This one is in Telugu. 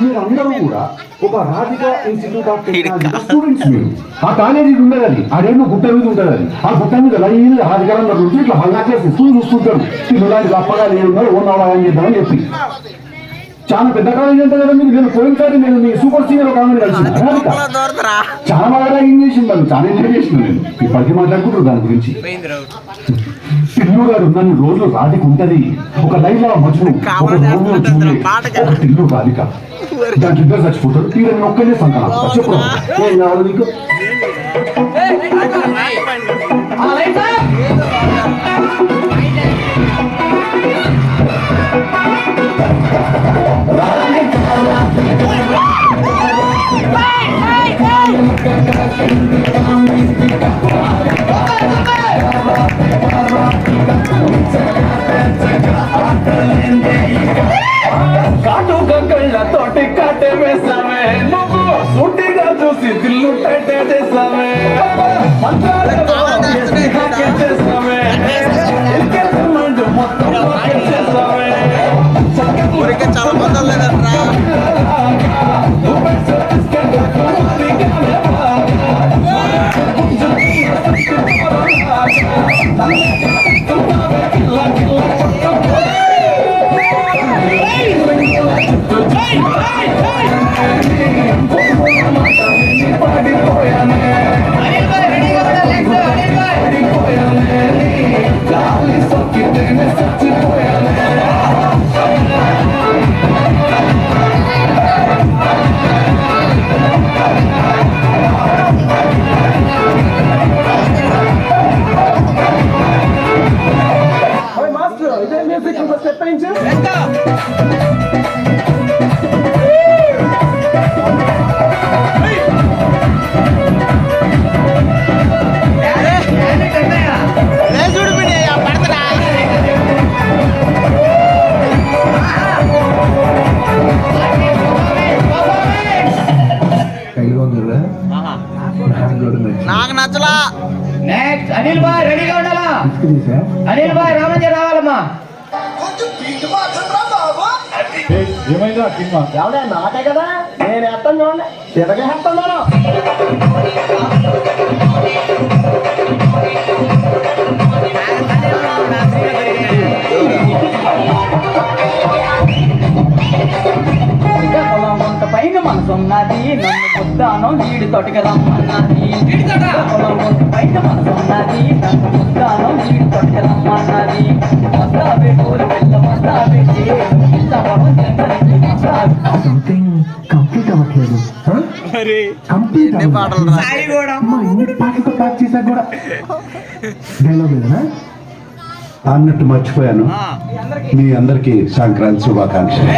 మీరు అందరూ కూడా ఒక Radhika institute of technology students. మీరు ఆ కాలేజీ ఉండదు, అది ఆడేమో గుట్ట మీద ఉంటుంది, అది ఆ గుట్ట మీద లైన్ రాధికారంగా నుంచి ఇట్లా హల్లా చేసి చూస్తుంటాడు. ఇలాంటి అప్పగా లేవున్నారు ఓన్ అని చేద్దామని చెప్పి చాలా పెద్ద కాలేజీ అంటే కదా మీరు. నేను పోయినసారి నేను మీ సూపర్ సీనియర్ ఒక ఆమెను కలిసిన చాలా బాగా ఏం చేసింది, వాళ్ళు చాలా ఎంజాయ్ చేసిన. నేను ఇప్పటికీ మాట్లాడుకుంటారు దాని గురించి. టిల్లు గారు నన్ను రోజులు రాధిక ఉంటది, ఒక లైలా మజ్ను, ఒక రోమియో జూలియట్, ఒక టిల్లు రాధిక, దానికి ఇద్దరు చచ్చిపోతారు. తీర నేను ఒక్కనే సంకలం చెప్పు నీకు. కాటు గంగళ్ళతోటి కాటే వేసామే, నువ్వు సూటిగా చూసి దిల్లు టైటే చేసామే, చేసామే మొత్తం చేసామే. చాలా మంది లేదట్రా నాకు నచ్చలా. నెక్స్ట్ అనిల్ బాయ్ రెడీగా ఉండాలా? అనిల్ బాయ్ రామంజీ రావాలమ్మా. ఏమైందా నాటే కదా నేను ఎత్తాను చూడండి, తిరగే ఎత్తాను. పైన మనసున్నది, నన్ను ముద్దాను నీడి తోటికి రమ్మన్నది. పైన మనసున్నది, నన్ను ముద్దాను నీడి తోటికి రమ్మన్నది. మొత్తా పెట్టూరు పిల్ల మొత్తా పెట్టి కంప్లీట్ అవ్వట్లేదు. అన్నట్టు మర్చిపోయాను, మీ అందరికి సంక్రాంతి శుభాకాంక్షలు.